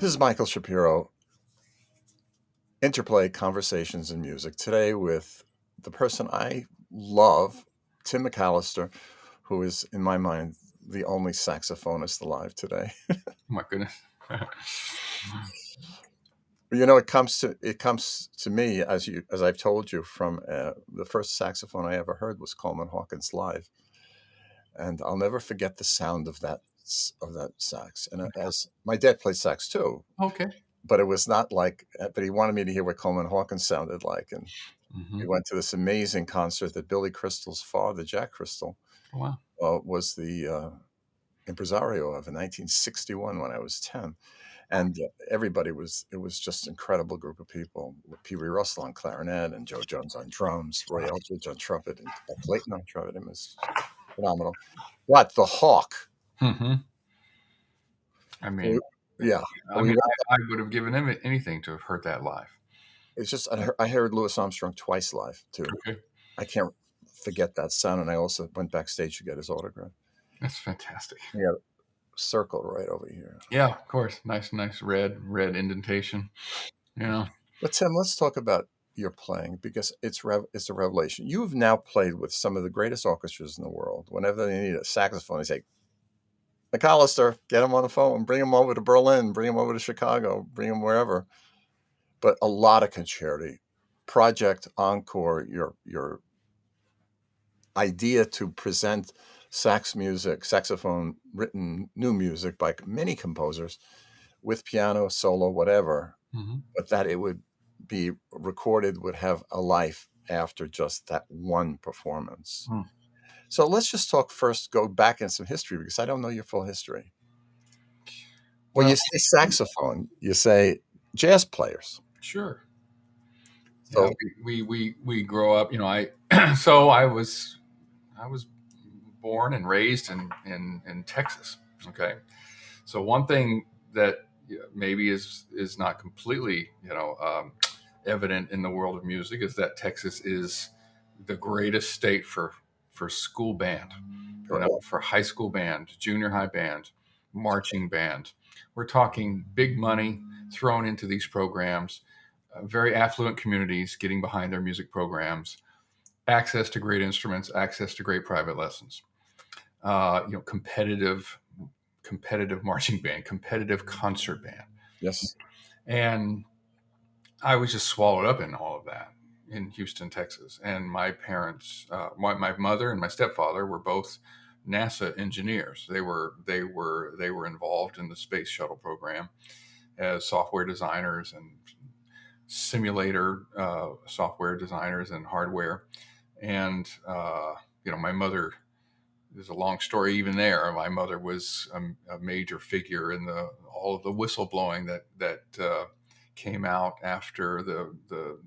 This is Michael Shapiro, Interplay Conversations in Music. Today with the person I love, Tim McAllister, who is, in my mind, the only saxophonist alive today. Oh my goodness. It comes to me as I've told you from the first saxophone I ever heard was Coleman Hawkins live, and I'll never forget the sound of that sax. And as my dad played sax too, Okay. but it was not like. But he wanted me to hear what Coleman Hawkins sounded like, and we Mm-hmm. went to this amazing concert that Billy Crystal's father, Jack Crystal, Wow. was the impresario of in 1961 when I was 10. And everybody it was just an incredible group of people. Pee Wee Russell on clarinet and Joe Jones on drums, Roy Eldridge on trumpet, and Buck Clayton on trumpet. It was phenomenal. But the Hawk. Mm-hmm. I mean, Yeah. I would have given him anything to have heard that live. It's just, I heard Louis Armstrong twice live, too. Okay. I can't forget that sound. And I also went backstage to get his autograph. That's fantastic. Yeah. Circle right over here. Yeah, of course. Nice red indentation. But Tim, let's talk about your playing because it's a revelation. You've now played with some of the greatest orchestras in the world. Whenever they need a saxophone, they say, McAllister, get him on the phone, bring him over to Berlin, bring him over to Chicago, bring him wherever. But a lot of concerti, project, encore, your idea to present saxophone written new music by many composers with piano, solo, whatever, Mm-hmm. but that it would be recorded, would have a life after just that one performance. Mm. So let's just go back in some history because I don't know your full history. When you say saxophone, you say jazz players. Sure. So yeah, we grow up. So I was born and raised in Texas. Okay, so one thing that maybe is not completely evident in the world of music is that Texas is the greatest state for school band, for high school band, junior high band, marching band. We're talking big money thrown into these programs, very affluent communities getting behind their music programs, access to great instruments, access to great private lessons, competitive marching band, competitive concert band. yes. And I was just swallowed up in all of that in Houston, Texas. And my parents, my mother and my stepfather were both NASA engineers. They were involved in the space shuttle program as software designers and simulator software designers and hardware. And my mother, there's a long story even there. My mother was a major figure in all of the whistleblowing that came out after the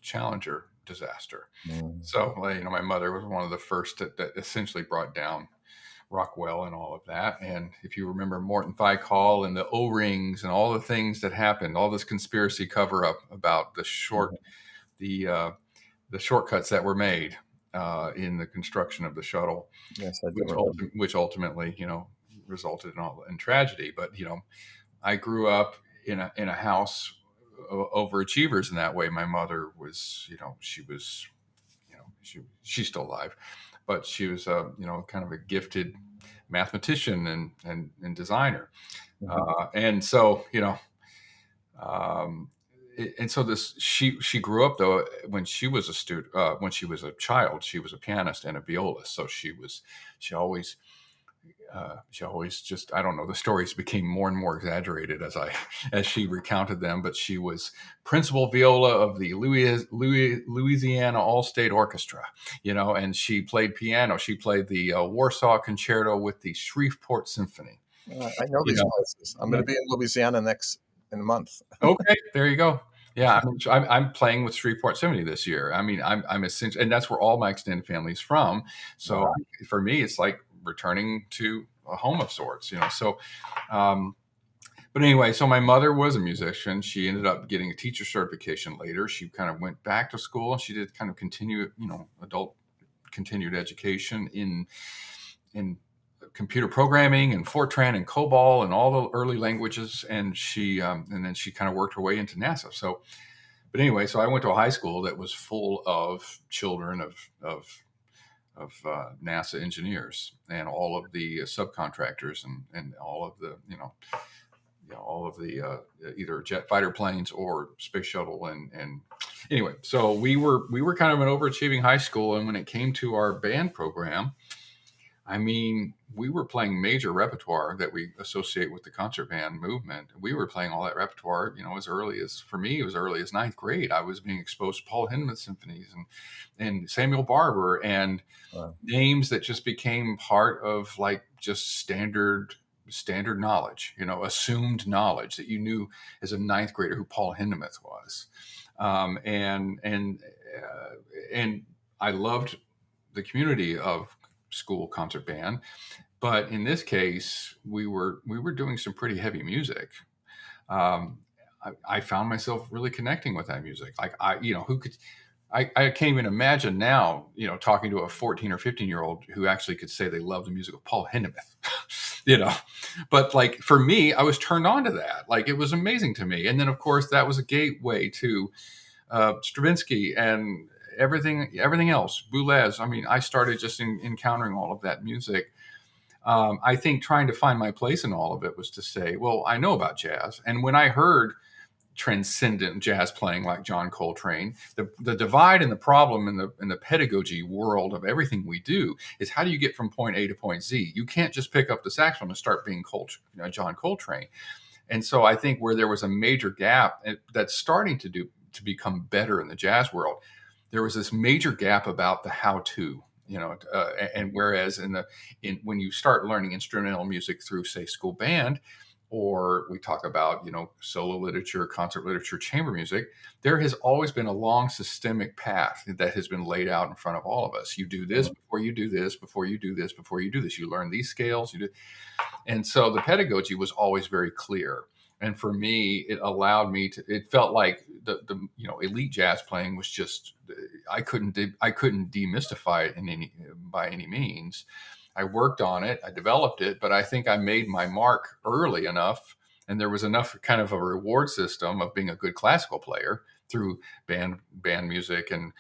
Challenger disaster. Mm. So my mother was one of the first that essentially brought down Rockwell and all of that. And if you remember Morton Thykol and the O-rings and all the things that happened, all this conspiracy cover up about the shortcuts that were made in the construction of the shuttle, Yes, I do. which ultimately, resulted in tragedy. But I grew up in a house of overachievers in that way. My mother was, she's still alive, but she was kind of a gifted mathematician and designer, and so and so she grew up though when she was a student when she was a child she was a pianist and a violist, so she always just, I don't know, the stories became more and more exaggerated as she recounted them, but she was principal viola of the Louisiana All-State Orchestra, and she played piano. She played the Warsaw Concerto with the Shreveport Symphony. I know these places. I'm going to be in Louisiana in a month. Okay, there you go. Yeah, I'm playing with Shreveport Symphony this year. I mean, I'm essentially, and that's where all my extended family is from. So Wow. For me, it's like returning to a home of sorts, So, but anyway, so my mother was a musician. She ended up getting a teacher certification later. She kind of went back to school and she did kind of adult continued education in computer programming and Fortran and COBOL and all the early languages. And then she kind of worked her way into NASA. So, but anyway, so I went to a high school that was full of children of NASA engineers and all of the subcontractors and all of the, all of the either jet fighter planes or space shuttle and anyway, so we were kind of an overachieving high school, and when it came to our band program, I mean, we were playing major repertoire that we associate with the concert band movement. We were playing all that repertoire, as early as, for me, as early as ninth grade. I was being exposed to Paul Hindemith symphonies and Samuel Barber and Wow. names that just became part of like just standard knowledge, assumed knowledge that you knew as a ninth grader who Paul Hindemith was. And I loved the community of school concert band, but in this case, we were doing some pretty heavy music. I found myself really connecting with that music. Like who could, I can't even imagine now, talking to a 14 or 15-year-old who actually could say they love the music of Paul Hindemith, but like for me, I was turned on to that. Like it was amazing to me. And then of course that was a gateway to Stravinsky and everything else, Boulez. I mean, I started just encountering all of that music. I think trying to find my place in all of it was to say, well, I know about jazz. And when I heard transcendent jazz playing like John Coltrane, the divide and the problem in the pedagogy world of everything we do is how do you get from point A to point Z? You can't just pick up the saxophone and start being John Coltrane. And so I think where there was a major gap that's starting to become better in the jazz world, there was this major gap about the how-to, and whereas when you start learning instrumental music through, say, school band, or we talk about, solo literature, concert literature, chamber music, there has always been a long systemic path that has been laid out in front of all of us. You do this before you do this, before you do this, before you do this. You learn these scales. And so the pedagogy was always very clear. And for me, it allowed me to, it felt like the elite jazz playing was just, I couldn't demystify it by any means. I worked on it, I developed it, but I think I made my mark early enough, and there was enough kind of a reward system of being a good classical player through band music and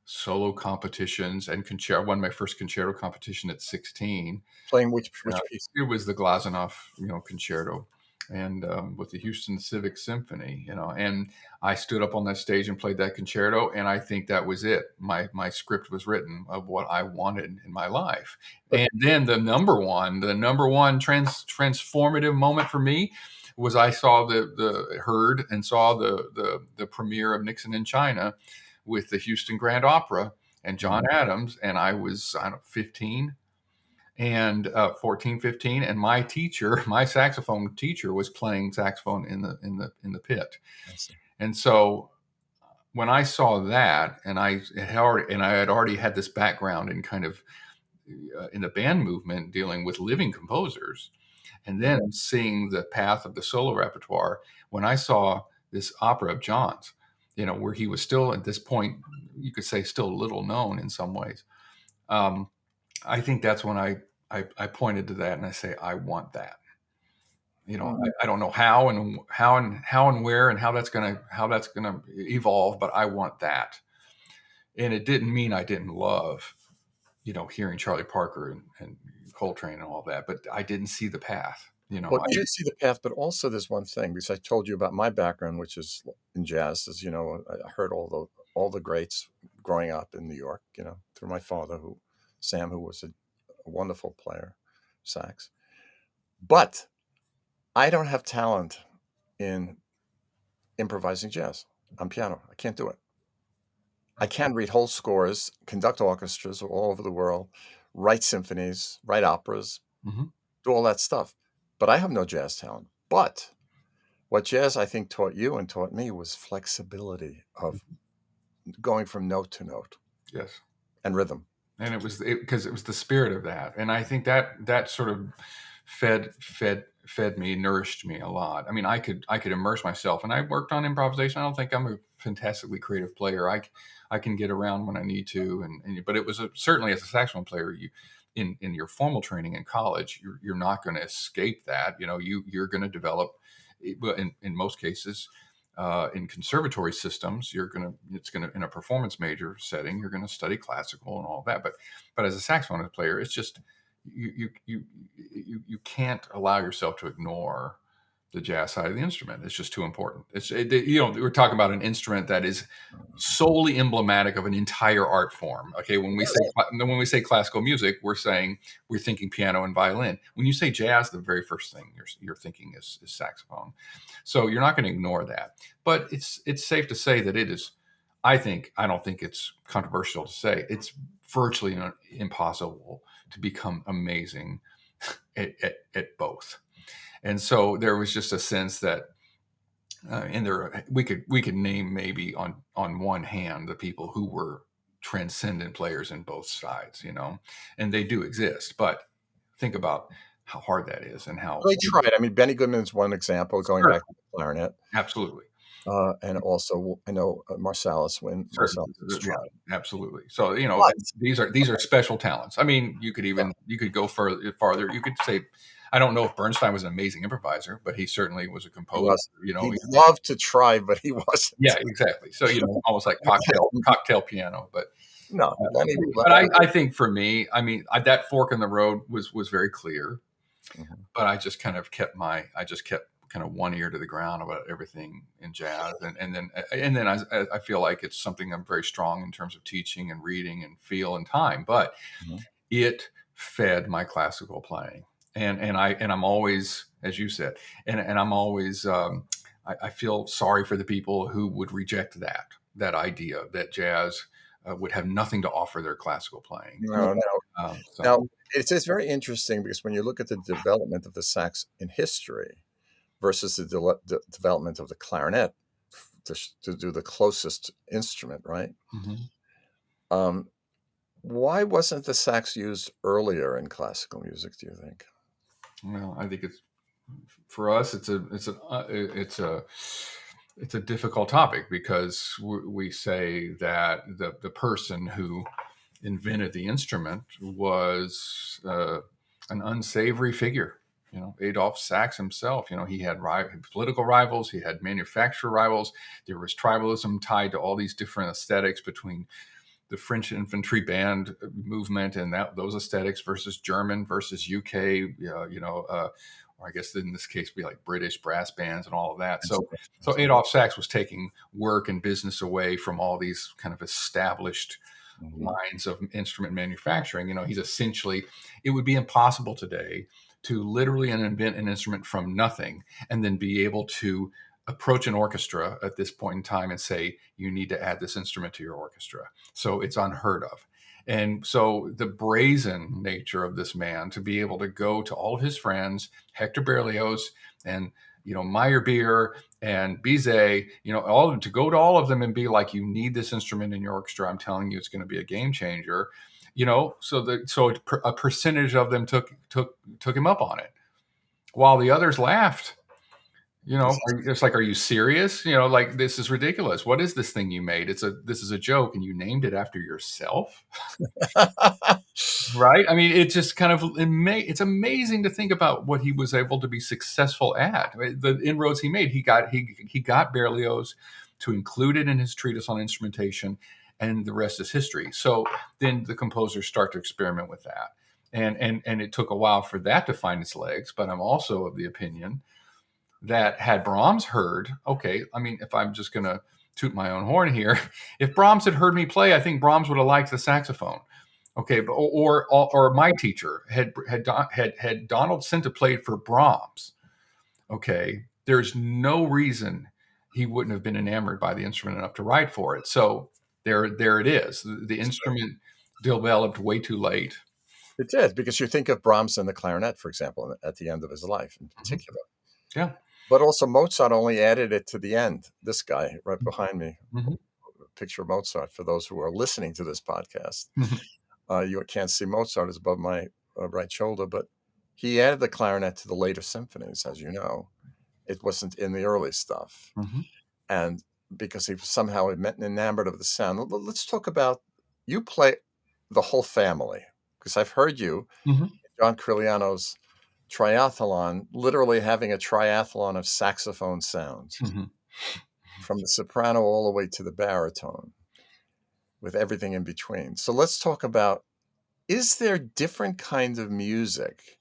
solo competitions and concerto. I won my first concerto competition at 16. Playing which piece? It was the Glazunov, concerto, and with the Houston Civic Symphony, and I stood up on that stage and played that concerto, and I think that was it. My script was written of what I wanted in my life. But And then the number one transformative moment for me was I saw heard and saw the premiere of Nixon in China with the Houston Grand Opera and John Adams, and I was 15 and 14, 15, and my saxophone teacher was playing saxophone in the pit. And so when I saw that, and I had already had this background in kind of in the band movement dealing with living composers, and then seeing the path of the solo repertoire, when I saw this opera of John's, where he was still at this point, you could say still little known in some ways. I think that's when I pointed to that and I say, I want that. I don't know how and where and how that's gonna evolve, but I want that. And it didn't mean I didn't love, hearing Charlie Parker and Coltrane and all that, but I didn't see the path. Well, you didn't see the path, but also there's one thing, because I told you about my background, which is in jazz. As you know, I heard all the greats growing up in New York, through my father, Sam, who was a wonderful player, sax. But I don't have talent in improvising jazz on piano. I can't do it. I can read whole scores, conduct orchestras all over the world, write symphonies, write operas, do all that stuff. But I have no jazz talent. But what jazz, I think, taught you and taught me was flexibility of going from note to note. Yes. And rhythm. And it was because it was the spirit of that. And I think that sort of fed me, nourished me a lot. I mean, I could immerse myself, and I worked on improvisation. I don't think I'm a fantastically creative player. I can get around when I need to, but it was certainly as a saxophone player, in your formal training in college, you're not going to escape that. You're going to develop, well, in most cases, in conservatory systems, in a performance major setting, you're going to study classical and all that. But as a saxophone player, it's just you can't allow yourself to ignore the jazz side of the instrument. It's just too important. We're talking about an instrument that is solely emblematic of an entire art form. Okay, when we say classical music, we're thinking piano and violin. When you say jazz, the very first thing you're thinking is saxophone. So you're not going to ignore that. But it's safe to say that it is. I don't think it's controversial to say it's virtually impossible to become amazing at both. And so there was just a sense that, and we could name maybe on one hand the people who were transcendent players in both sides, and they do exist. But think about how hard that is and how They tried. I mean, Benny Goodman's one example, going Sure. back to the clarinet. Absolutely. And also, I know Marsalis Certainly. tried. Yeah, absolutely. So, But these are special talents. I mean, you could go farther. You could say, I don't know if Bernstein was an amazing improviser, but he certainly was a he composer. was. He loved to try, but he wasn't. Yeah, exactly. So, almost like cocktail piano. But No, but I think for me, I mean, that fork in the road was very clear. Mhm. But I just kind of kept kind of one ear to the ground about everything in jazz, and then I feel like it's something I'm very strong in terms of teaching and reading and feel and time, but Mhm. it fed my classical playing, and I'm always, as you said, and I'm always I feel sorry for the people who would reject that idea that jazz would have nothing to offer their classical playing. No, no. So. Now, it's very interesting because when you look at the development of the sax in history versus the development of the clarinet to do the closest instrument, right? Mhm. Um, why wasn't the sax used earlier in classical music, do you think? Well, I think it's for us. It's a difficult topic because we say that the person who invented the instrument was an unsavory figure. Adolf Sax himself. He had political rivals. He had manufacturer rivals. There was tribalism tied to all these different aesthetics between the French infantry band movement and those aesthetics versus German versus UK, or I guess in this case, be like British brass bands and all of that. So Adolf Sax was taking work and business away from all these kind of established Mhm. lines of instrument manufacturing. He's essentially, it would be impossible today to literally invent an instrument from nothing and then be able to approach an orchestra at this point in time and say, you need to add this instrument to your orchestra. So it's unheard of. And so the brazen nature of this man to be able to go to all of his friends, Hector Berlioz and Meyerbeer and Bizet, all of them, to go to all of them and be like, you need this instrument in your orchestra. I'm telling you, it's going to be a game changer. So a percentage of them took him up on it, while the others laughed. It's like, are you serious? Like, this is ridiculous. What is this thing you made? This is a joke, and you named it after yourself, right? I mean, it just kind of it's amazing to think about what he was able to be successful at. The inroads he made. He got Berlioz to include it in his treatise on instrumentation, and the rest is history. So then the composers start to experiment with that, and it took a while for that to find its legs. But I'm also of the opinion that had Brahms heard, okay, I mean, if I'm just going to toot my own horn here, if Brahms had heard me play, I think Brahms would have liked the saxophone. Okay, or my teacher had Donald Sinta played for Brahms. Okay, there's no reason he wouldn't have been enamored by the instrument enough to write for it. So there it is. The instrument developed way too late. It did, because you think of Brahms and the clarinet, for example, at the end of his life in Mhm. particular. Yeah. But also Mozart only added it to the end. This guy right behind me, Mhm. picture of Mozart for those who are listening to this podcast. Mhm. You can't see Mozart is above my right shoulder, but he added the clarinet to the later symphonies, as you know. It wasn't in the early stuff. Mhm. And because he was somehow enamored of the sound. Let's talk about, you play the whole family. because I've heard you, Hmm. John Corigliano's Triathlon, literally having a triathlon of saxophone sounds Hmm. from the soprano all the way to the baritone with everything in between. So let's talk about, is there different kinds of music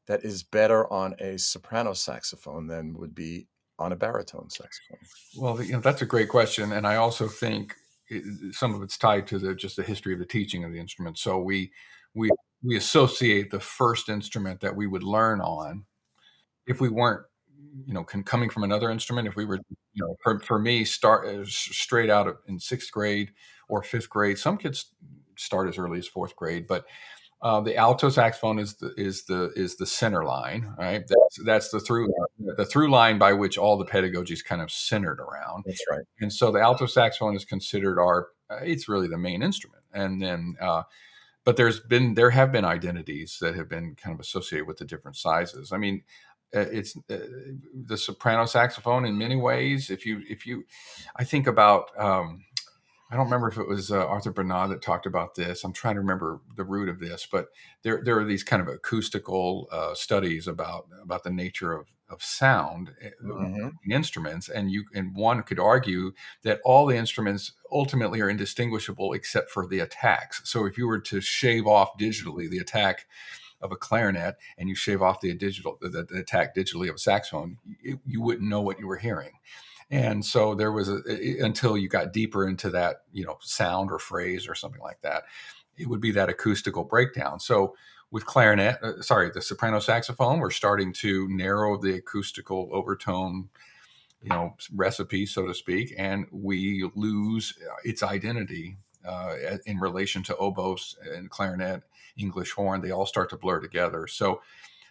that is better on a soprano saxophone than would be on a baritone saxophone? Well, that's a great question, and I also think some of it's tied to just the history of the teaching of the instrument. So we we associate the first instrument that we would learn on, if we weren't, coming from another instrument. If we were, for me, start straight out in sixth grade or fifth grade. Some kids start as early as fourth grade, but the alto saxophone is the center line, right? That's the through line by which all the pedagogy is kind of centered around. That's right. And so the alto saxophone is considered it's really the main instrument. And then, but there have been identities that have been kind of associated with the different sizes. I mean, it's the soprano saxophone in many ways. If you, I think about, I don't remember if it was Arthur Bernard that talked about this. I'm trying to remember the root of this, but there are these kind of acoustical studies about the nature of sound Hmm. in instruments, and one could argue that all the instruments ultimately are indistinguishable except for the attacks. So if you were to shave off digitally the attack of a clarinet and you shave off the attack digitally of a saxophone, you wouldn't know what you were hearing. And so there was until you got deeper into that, sound or phrase or something like that, it would be that acoustical breakdown. So with the soprano saxophone, we're starting to narrow the acoustical overtone, recipe, so to speak, and we lose its identity in relation to oboes and clarinet, English horn. They all start to blur together. So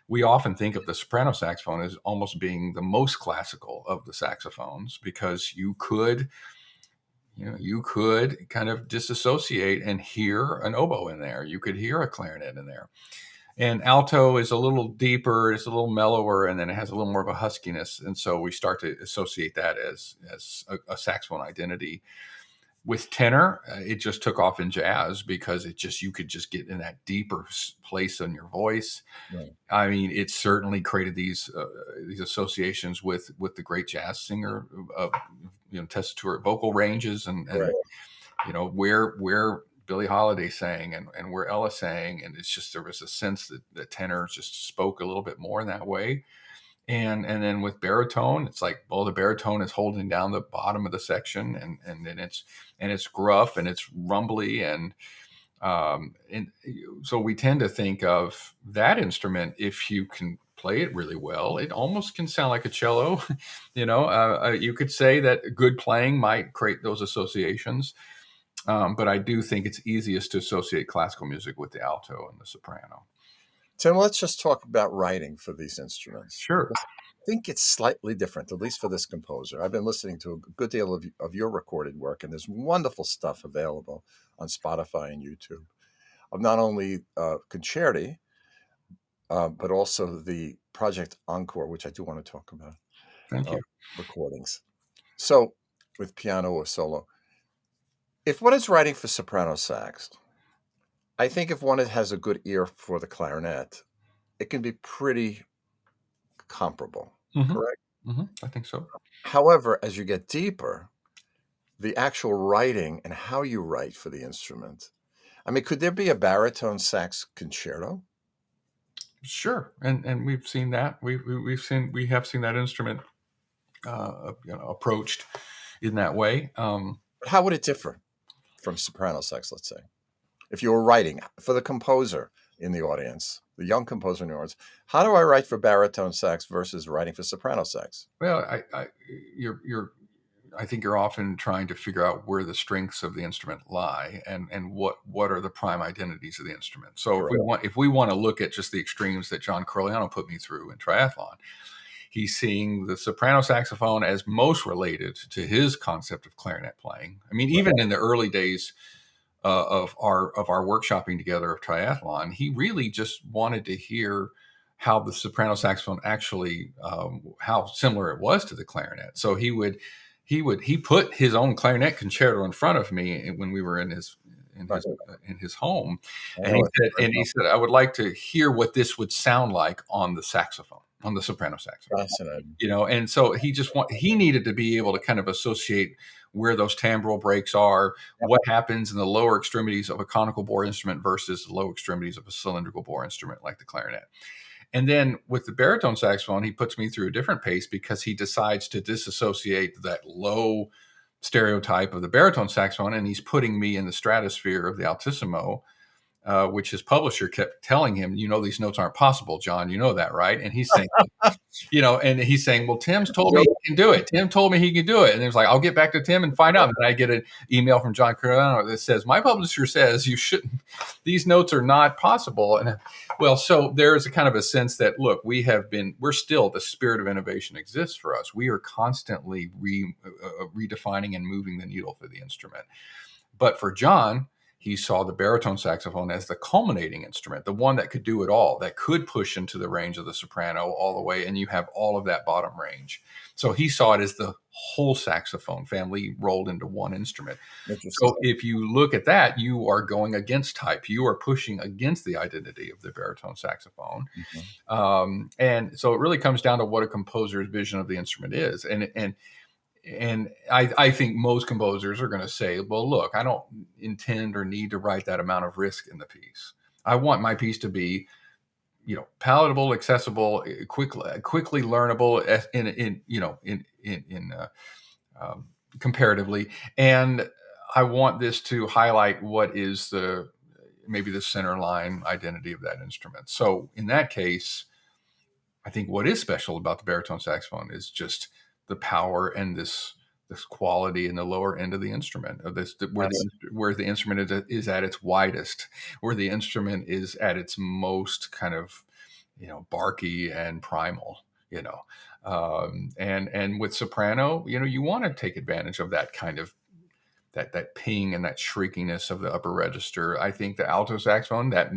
we often think of the soprano saxophone as almost being the most classical of the saxophones, because you could kind of disassociate and hear an oboe in there. You could hear a clarinet in there. And alto is a little deeper, it's a little mellower, and then it has a little more of a huskiness. And so we start to associate that as a saxophone identity. With tenor, it just took off in jazz because you could just get in that deeper place in your voice. Right. I mean, it certainly created these associations with the great jazz singer, tessitura vocal ranges, and Right. where Billie Holiday sang and where Ella sang, and it's just there was a sense that the tenor just spoke a little bit more in that way. And then with baritone, it's like, well, the baritone is holding down the bottom of the section, and then it's gruff and it's rumbly, and so we tend to think of that instrument, if you can play it really well, it almost can sound like a cello. You could say that good playing might create those associations, but I do think it's easiest to associate classical music with the alto and the soprano. Tim, let's just talk about writing for these instruments, Sure. because I think it's slightly different, at least for this composer. I've been listening to a good deal of your recorded work, and there's wonderful stuff available on Spotify and YouTube of not only concerti, but also the Project Encore, which I do want to talk about, Thank you. recordings. So, with piano or solo, if one is writing for soprano sax, I think if one has a good ear for the clarinet, it can be pretty comparable, Hmm. correct? I think so. However, as you get deeper, the actual writing and how you write for the instrument. I mean, could there be a baritone sax concerto? Sure, and we've seen that. We have seen that instrument approached in that way. But how would it differ from soprano sax, let's say? If you were writing for the composer in the audience, the young composer in the audience, how do I write for baritone sax versus writing for soprano sax? Well, you're I think you're often trying to figure out where the strengths of the instrument lie, and what are the prime identities of the instrument. So if we Correct. want to look at just the extremes that John Corigliano put me through in triathlon, he's seeing the soprano saxophone as most related to his concept of clarinet playing. I mean, Right. even in the early days of our workshopping together of triathlon, he really just wanted to hear how the soprano saxophone actually, how similar it was to the clarinet. So he put his own clarinet concerto in front of me when we were in Right. in his home, I and know it very he well. said I would like to hear what this would sound like on the saxophone, on the soprano saxophone. Fascinating. And so he needed to be able to kind of associate where those timbral breaks are, Yep. what happens in the lower extremities of a conical bore instrument versus the low extremities of a cylindrical bore instrument like the clarinet. And then with the baritone saxophone, he puts me through a different pace because he decides to disassociate that low stereotype of the baritone saxophone, and he's putting me in the stratosphere of the altissimo, which his publisher kept telling him, these notes aren't possible, John. You know that, right? And he's saying, and he's saying, well, Tim's told me he can do it. Tim told me he can do it. And it was like, I'll get back to Tim and find out. And then I get an email from John Corigliano that says, my publisher says you shouldn't, these notes are not possible. And well, so there's a kind of a sense that, look, we're still, the spirit of innovation exists for us. We are constantly redefining and moving the needle for the instrument. But for John, he saw the baritone saxophone as the culminating instrument, the one that could do it all, that could push into the range of the soprano all the way, and you have all of that bottom range. So he saw it as the whole saxophone family rolled into one instrument. So if you look at that, you are going against type. You are pushing against the identity of the baritone saxophone. Mm-hmm. And so it really comes down to what a composer's vision of the instrument is. And I think most composers are going to say, well, look, I don't intend or need to write that amount of risk in the piece. I want my piece to be, palatable, accessible, quickly learnable comparatively. And I want this to highlight what is maybe the center line identity of that instrument. So in that case, I think what is special about the baritone saxophone is just the power and this quality in the lower end of the instrument, of where the instrument is at its widest, where the instrument is at its most kind of barky and primal. And with soprano, you want to take advantage of that kind of that ping and that shriekiness of the upper register. I think the alto saxophone, that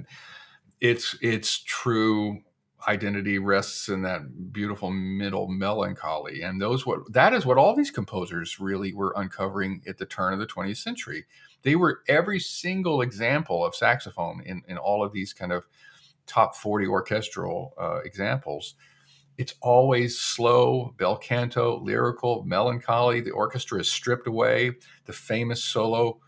its true identity rests in that beautiful middle melancholy, and that is what all these composers really were uncovering at the turn of the 20th century. They were every single example of saxophone in all of these kind of top 40 orchestral examples. It's always slow, bel canto, lyrical, melancholy. The orchestra is stripped away. The famous solo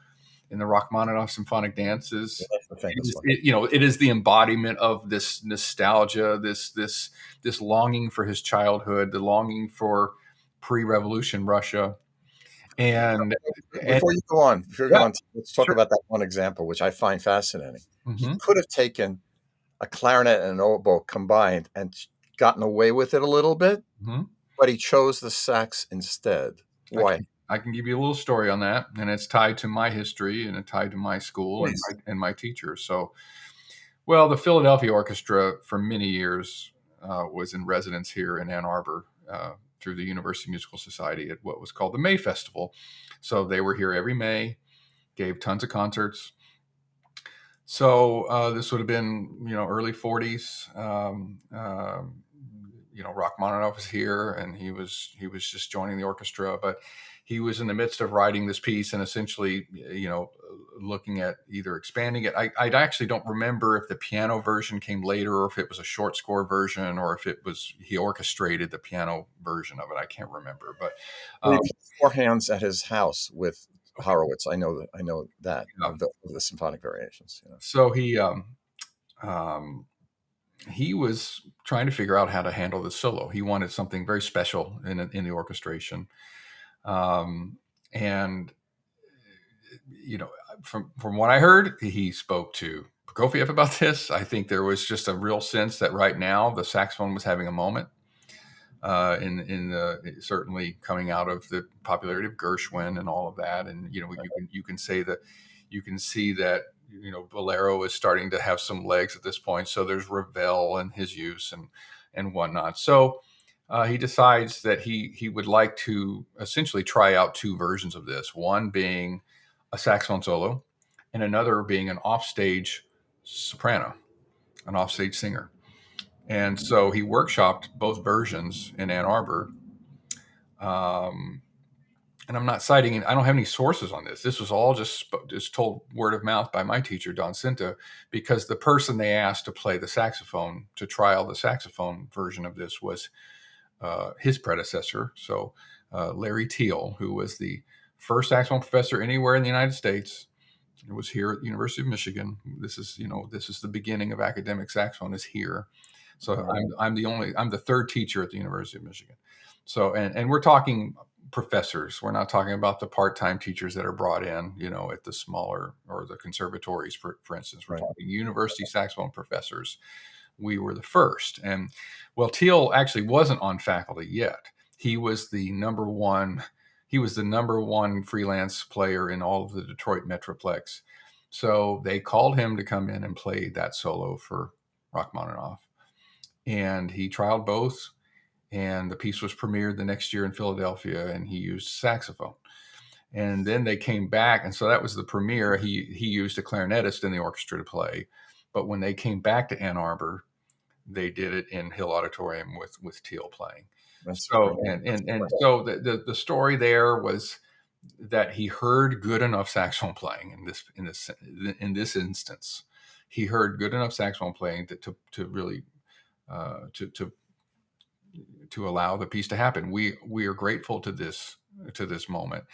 in the Rachmaninoff symphonic dances, it is the embodiment of this nostalgia, this longing for his childhood, the longing for pre-revolution Russia. And before you go on, let's talk about that one example, which I find fascinating. Mm-hmm. He could have taken a clarinet and an oboe combined and gotten away with it a little bit, mm-hmm. but he chose the sax instead. Why? I can give you a little story on that, and it's tied to my history and it's tied to my school and my teachers. So, well, the Philadelphia Orchestra for many years was in residence here in Ann Arbor through the University Musical Society at what was called the May Festival. So they were here every May, gave tons of concerts. So this would have been, early 40s. Rachmaninoff was here, and he was just joining the orchestra, but he was in the midst of writing this piece and essentially, looking at either expanding it. I actually don't remember if the piano version came later or if it was a short score version or if he orchestrated the piano version of it. I can't remember, but he played 4 hands at his house with Horowitz. I know that of the symphonic variations. So he was trying to figure out how to handle the solo. He wanted something very special in the orchestration. And from what I heard, he spoke to Prokofiev about this. I think there was just a real sense that right now the saxophone was having a moment. Certainly coming out of the popularity of Gershwin and all of that, and you can see that Bolero is starting to have some legs at this point. So there's Ravel and his use and whatnot. So he decides that he would like to essentially try out 2 versions of this. One being a saxophone solo, and another being an offstage soprano, an offstage singer. And so he workshopped both versions in Ann Arbor. and I'm not citing, I don't have any sources on this. This was all just told word of mouth by my teacher, Don Cinta, because the person they asked to play the saxophone, to trial the saxophone version of this, was his predecessor. So Larry Teal, who was the first saxophone professor anywhere in the United States. It was here at the University of Michigan. This is, this is the beginning of academic saxophone, is here. So I'm the third teacher at the University of Michigan. So, and we're talking professors. We're not talking about the part-time teachers that are brought in, at the smaller, or the conservatories, for instance. We're talking university saxophone professors. We were the first. And well, Teal actually wasn't on faculty yet. He was the number one freelance player in all of the Detroit Metroplex. So they called him to come in and play that solo for Rachmaninoff. And he trialed both, and the piece was premiered the next year in Philadelphia, and he used saxophone. And then they came back, and so that was the premiere. He used a clarinetist in the orchestra to play. But when they came back to Ann Arbor, they did it in Hill Auditorium with Teal playing. So the story there was that he heard good enough saxophone playing in this instance. He heard good enough saxophone playing to really to allow the piece to happen. We are grateful to this moment,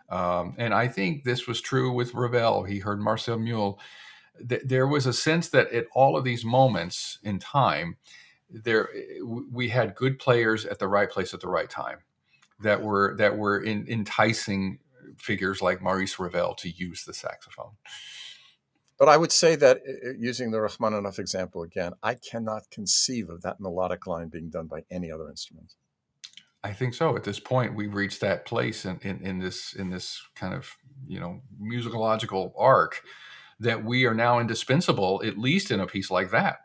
and I think this was true with Ravel. He heard Marcel Mule. There was a sense that at all of these moments in time, we had good players at the right place at the right time, that were enticing figures like Maurice Ravel to use the saxophone. But I would say that, using the Rachmaninoff example again, I cannot conceive of that melodic line being done by any other instrument. I think so. At this point, we've reached that place in this kind of musicological arc, that we are now indispensable, at least in a piece like that.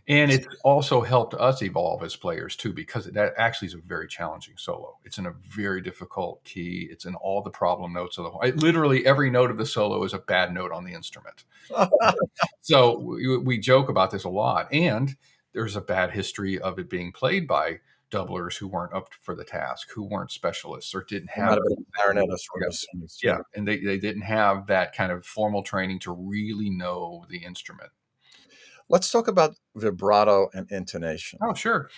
And it's also helped us evolve as players too, because that actually is a very challenging solo. It's in a very difficult key. It's in all the problem notes of the whole. Literally every note of the solo is a bad note on the instrument. So we joke about this a lot. And there's a bad history of it being played by doublers who weren't up for the task, who weren't specialists, or didn't have and they didn't have that kind of formal training to really know the instrument. Let's talk about vibrato and intonation. Oh, sure.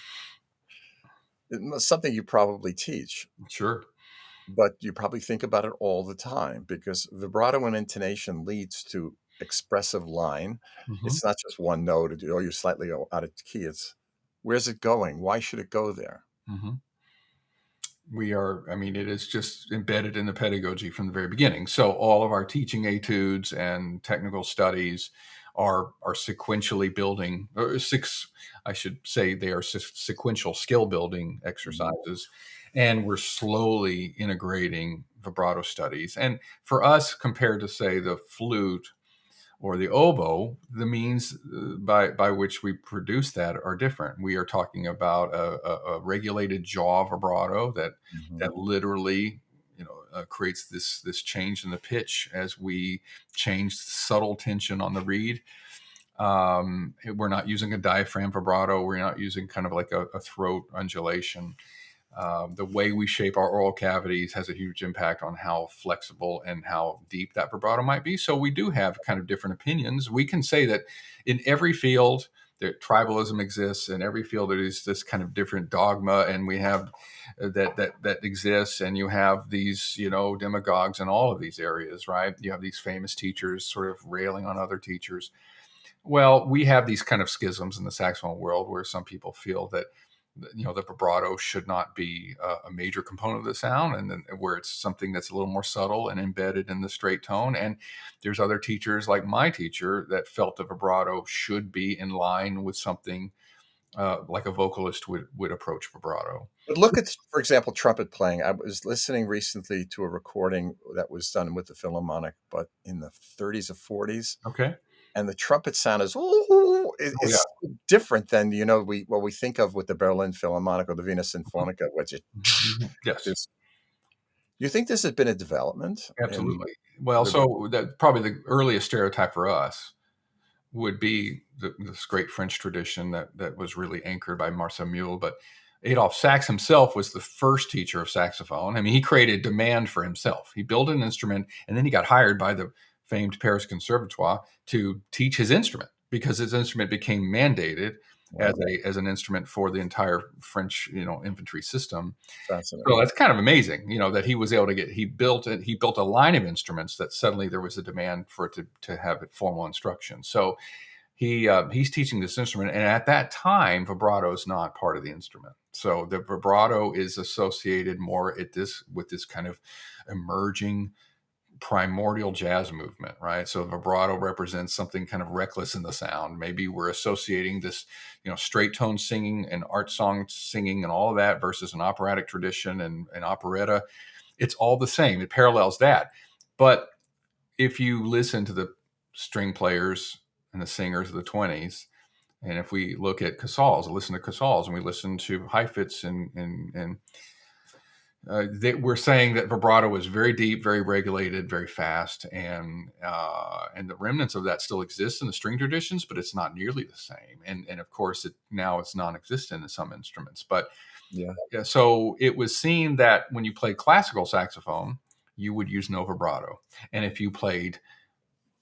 It's something you probably teach. Sure. But you probably think about it all the time, because vibrato and intonation leads to expressive line. Mm-hmm. It's not just one note, or you're slightly out of key. It's, where's it going? Why should it go there? Mm-hmm. It is just embedded in the pedagogy from the very beginning. So all of our teaching etudes and technical studies are sequentially building, I should say they are sequential skill building exercises. And we're slowly integrating vibrato studies. And for us, compared to, say, the flute or the oboe, the means by which we produce that are different. We are talking about a regulated jaw vibrato that literally creates this change in the pitch as we change subtle tension on the reed. We're not using a diaphragm vibrato. We're not using kind of like a throat undulation. The way we shape our oral cavities has a huge impact on how flexible and how deep that vibrato might be. So we do have kind of different opinions. We can say that in every field, that tribalism exists. In every field, there is this kind of different dogma, and we have that exists. And you have these, demagogues in all of these areas, right? You have these famous teachers sort of railing on other teachers. Well, we have these kind of schisms in the saxophone world where some people feel that the vibrato should not be a major component of the sound, and then where it's something that's a little more subtle and embedded in the straight tone. And there's other teachers, like my teacher, that felt the vibrato should be in line with something like a vocalist would approach vibrato. But look at, for example, trumpet playing. I was listening recently to a recording that was done with the Philharmonic, but in the 30s or 40s. Okay. And the trumpet sound is different than we think of with the Berlin Philharmonic or the Wiener Sinfonica, which is yes. You think this has been a development? Absolutely. Well, so that probably the earliest stereotype for us would be this great French tradition that was really anchored by Marcel Mule. But Adolph Sax himself was the first teacher of saxophone. I mean, he created demand for himself. He built an instrument, and then he got hired by the famed Paris Conservatoire to teach his instrument because his instrument became mandated Wow, as an instrument for the entire French, infantry system. So fascinating. that's kind of amazing, that he was able to he built it. He built a line of instruments that suddenly there was a demand for it to have formal instruction. So he's teaching this instrument, and at that time, vibrato is not part of the instrument. So the vibrato is associated more with this kind of emerging primordial jazz movement, right? So vibrato represents something kind of reckless in the sound. Maybe we're associating this, straight tone singing and art song singing and all of that versus an operatic tradition and operetta. It's all the same. It parallels that. But if you listen to the string players and the singers of the 20s, and if we look at Casals, listen to Casals, and we listen to Heifetz and we're saying that vibrato is very deep, very regulated, very fast, and the remnants of that still exist in the string traditions, but it's not nearly the same. And of course, now it's non-existent in some instruments. But Yeah. yeah, so it was seen that when you played classical saxophone, you would use no vibrato, and if you played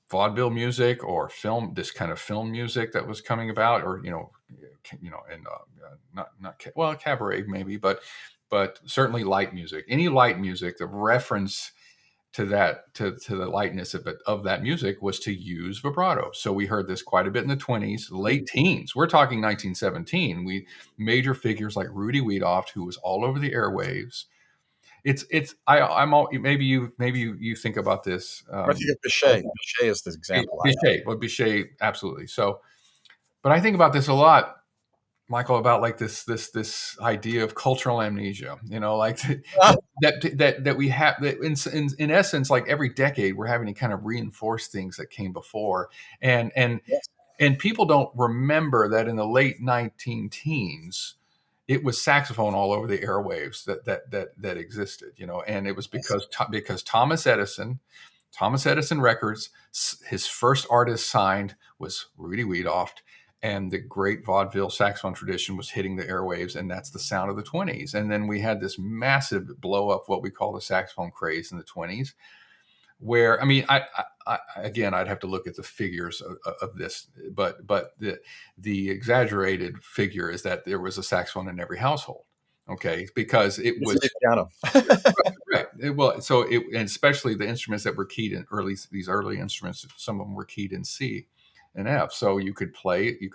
vaudeville music or this kind of film music that was coming about, or and not cabaret maybe, but certainly light music. Any light music, the reference to that to the lightness of that music was to use vibrato. So we heard this quite a bit in the 20s, late teens. We're talking 1917. Major figures like Rudy Wiedoeft, who was all over the airwaves. I'm all, maybe you think about this. I think of Bichet. Bichet is the example I have. Bichet, absolutely. So, but I think about this a lot, Michael, about like this idea of cultural amnesia. Like that we have that in essence, like every decade, we're having to kind of reinforce things that came before, and Yes. and people don't remember that in the late 19 teens, it was saxophone all over the airwaves that existed, and it was because Thomas Edison Records, his first artist signed was Rudy Wiedoeft, and the great vaudeville saxophone tradition was hitting the airwaves, and that's the sound of the 20s. And then we had this massive blow up, what we call the saxophone craze in the 20s, where, I mean, again, I'd have to look at the figures of this, but the exaggerated figure is that there was a saxophone in every household. Okay, because it was Piano. right. And especially the instruments that were keyed in these early instruments, some of them were keyed in C and F. So you could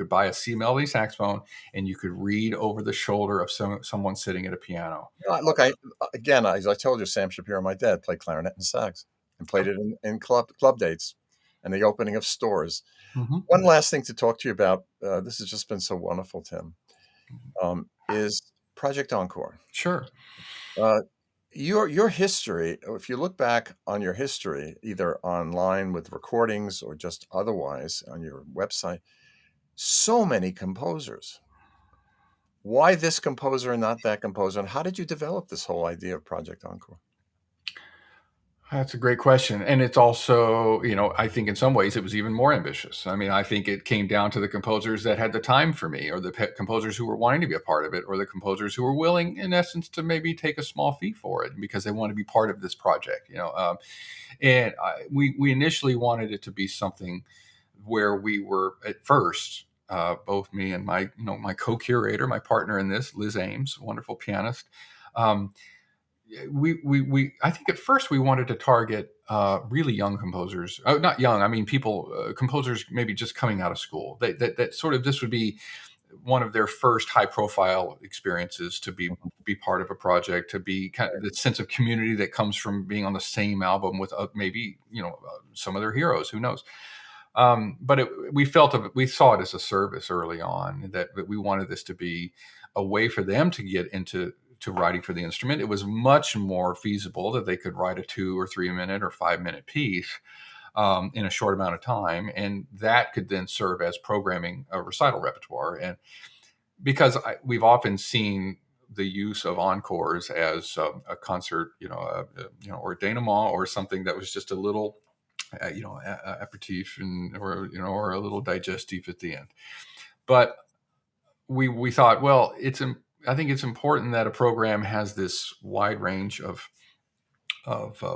buy a C melody saxophone, and you could read over the shoulder of someone sitting at a piano. Look, as I told you, Sam Shapiro, my dad, played clarinet and sax and played it in club dates and the opening of stores. Mm-hmm. One last thing to talk to you about. This has just been so wonderful, Tim. Is Project Encore. Sure. Your history, if you look back on your history, either online with recordings or just otherwise on your website, so many composers. Why this composer and not that composer? And how did you develop this whole idea of Project Encore? That's a great question. And it's also, I think in some ways it was even more ambitious. I mean, I think it came down to the composers that had the time for me, or the composers who were wanting to be a part of it, or the composers who were willing, in essence, to maybe take a small fee for it because they want to be part of this project, we initially wanted it to be something where we were at first, both me and my co-curator, my partner in this, Liz Ames, wonderful pianist. I think at first we wanted to target really young composers. Not young, I mean people, composers maybe just coming out of school. That sort of, this would be one of their first high-profile experiences to be part of a project, to be kind of the sense of community that comes from being on the same album with maybe some of their heroes. Who knows? But we saw it as a service early on, that we wanted this to be a way for them to get into writing for the instrument. It was much more feasible that they could write a 2 or 3 minute or 5 minute piece in a short amount of time, and that could then serve as programming a recital repertoire. And because we've often seen the use of encores as a concert, or a denouement, or something that was just a little, aperitif or a little digestif at the end. But we thought, well, I think it's important that a program has this wide range of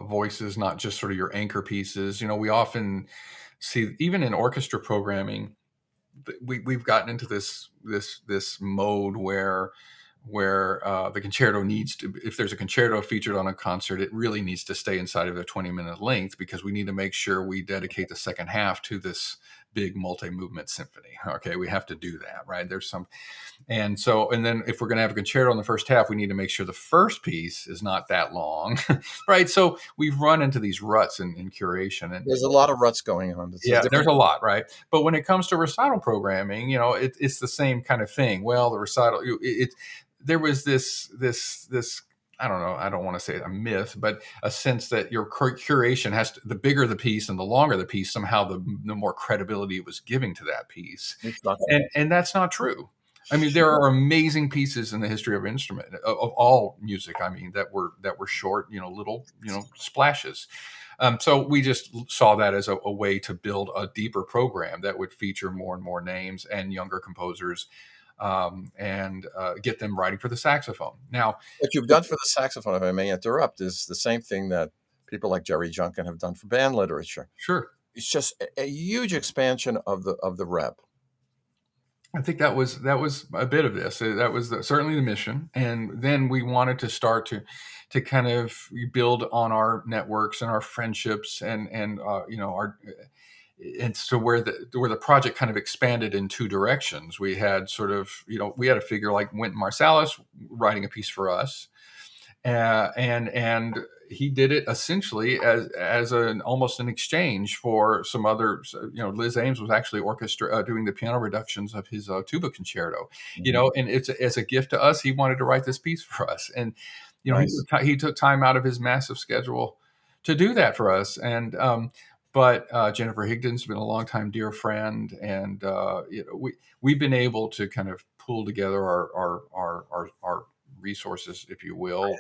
voices, not just sort of your anchor pieces. We often see, even in orchestra programming, we've gotten into this mode where the concerto needs to, if there's a concerto featured on a concert, it really needs to stay inside of a 20-minute length, because we need to make sure we dedicate the second half to this big multi-movement symphony. Okay, we have to do that, right? And then if we're going to have a concerto in the first half, we need to make sure the first piece is not that long, right? So we've run into these ruts in curation, and There's a lot of ruts going on. It's a yeah, there's different. a lot, right? But when it comes to recital programming, it's the same kind of thing. Well, the recital, there was this. I don't know. I don't want to say a myth, but a sense that your curation has to, the bigger the piece and the longer the piece, somehow the more credibility it was giving to that piece, It's not and that's not true. I mean, there are amazing pieces in the history of instrument, of all music. I mean, that were short, little, splashes. So we just saw that as a way to build a deeper program that would feature more and more names and younger composers, and get them writing for the saxophone. Now, What you've done for the saxophone, if I may interrupt, is the same thing that people like Jerry Junkin have done for band literature. sure, It's just a huge expansion of the rep. I think that was a bit of this. That was certainly the mission, and then we wanted to start to kind of build on our networks and our friendships, and our, and so where the project kind of expanded in two directions. We had sort of, we had a figure like Wynton Marsalis writing a piece for us, and he did it essentially as an almost an exchange for some other. Liz Ames was actually doing the piano reductions of his tuba concerto. And it's as a gift to us. He wanted to write this piece for us, and Nice. he took time out of his massive schedule to do that for us. And but Jennifer Higdon's been a longtime dear friend, and we've been able to kind of pull together our resources, if you will,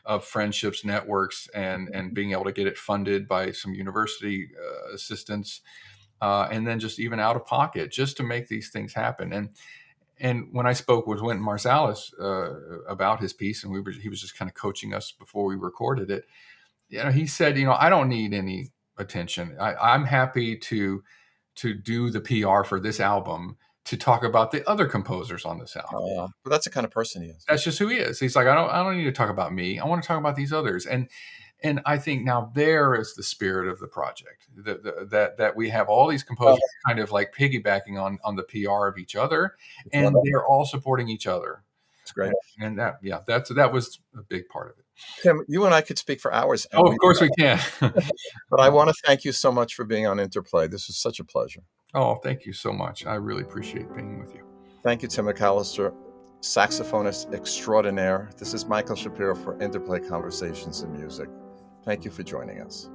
of friendships, networks, and being able to get it funded by some university assistance, and then just even out of pocket, just to make these things happen. And when I spoke with Wynton Marsalis about his piece, and he was just kind of coaching us before we recorded it, he said, I don't need any attention. I'm happy to do the PR for this album, to talk about the other composers on this album. But that's the kind of person he is. That's just who he is. He's like, I don't need to talk about me. I want to talk about these others. And I think now there is the spirit of the project, that we have all these composers kind of like piggybacking on the PR of each other, It's and wonderful. they're all supporting each other. It's great. And that was a big part of it. Tim, you and I could speak for hours, Oh, of course we can. but I want to thank you so much for being on Interplay. This was such a pleasure. Oh, thank you so much. I really appreciate being with you. Thank you, Tim McAllister, saxophonist extraordinaire. This is Michael Shapiro for Interplay Conversations in Music. Thank you for joining us.